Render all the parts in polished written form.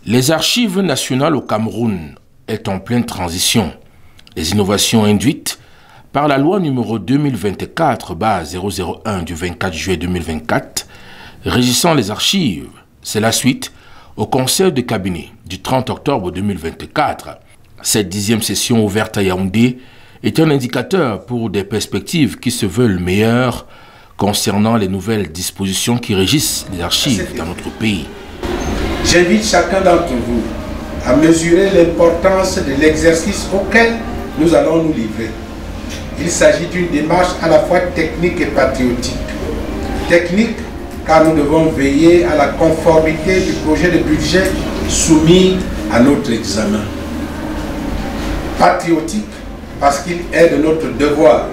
Les archives nationales au Cameroun est en pleine transition. Les innovations induites par la loi numéro 2024/001 du 24 juillet 2024 régissant les archives, c'est la suite au conseil de cabinet du 30 octobre 2024. Cette 10e session ouverte à Yaoundé est un indicateur pour des perspectives qui se veulent meilleures concernant les nouvelles dispositions qui régissent les archives dans notre pays. J'invite chacun d'entre vous à mesurer l'importance de l'exercice auquel nous allons nous livrer. Il s'agit d'une démarche à la fois technique et patriotique. Technique, car nous devons veiller à la conformité du projet de budget soumis à notre examen. Patriotique, parce qu'il est de notre devoir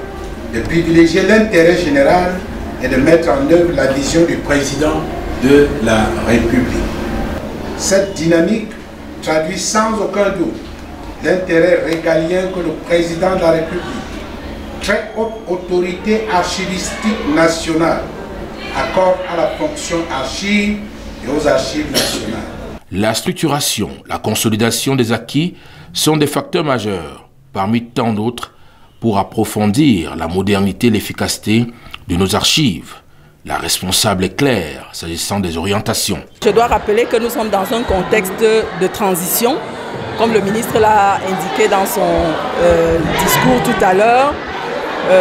de privilégier l'intérêt général et de mettre en œuvre la vision du président de la République. Cette dynamique traduit sans aucun doute l'intérêt régalien que le président de la République, très haute autorité archivistique nationale, accorde à la fonction archive et aux archives nationales. La structuration, la consolidation des acquis sont des facteurs majeurs, parmi tant d'autres, pour approfondir la modernité et l'efficacité de nos archives. La responsable est claire s'agissant des orientations. Je dois rappeler que nous sommes dans un contexte de transition, comme le ministre l'a indiqué dans son discours tout à l'heure.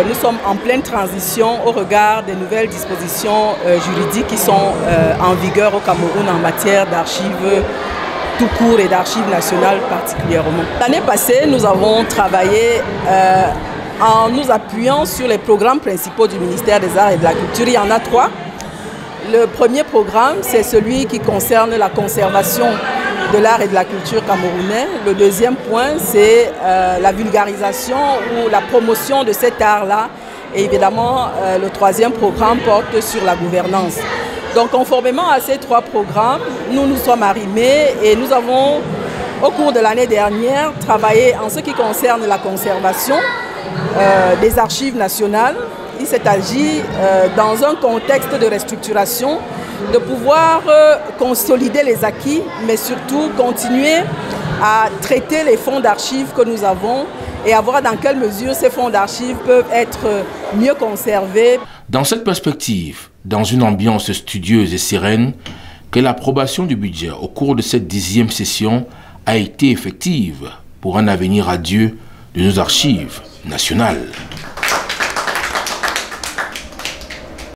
Nous sommes en pleine transition au regard des nouvelles dispositions juridiques qui sont en vigueur au Cameroun en matière d'archives tout court et d'archives nationales particulièrement. L'année passée, nous avons travaillé en nous appuyant sur les programmes principaux du ministère des Arts et de la Culture. Il y en a 3. Le premier programme, c'est celui qui concerne la conservation de l'art et de la culture camerounais. Le deuxième point, c'est la vulgarisation ou la promotion de cet art-là. Et évidemment, le troisième programme porte sur la gouvernance. Donc, conformément à ces 3 programmes, nous nous sommes arrimés et nous avons, au cours de l'année dernière, travaillé en ce qui concerne la conservation des archives nationales. Il s'est agi, dans un contexte de restructuration, de pouvoir consolider les acquis, mais surtout continuer à traiter les fonds d'archives que nous avons et à voir dans quelle mesure ces fonds d'archives peuvent être mieux conservés. Dans cette perspective, dans une ambiance studieuse et sereine, que l'approbation du budget au cours de cette 10e session a été effective pour un avenir radieux de nos archives nationales.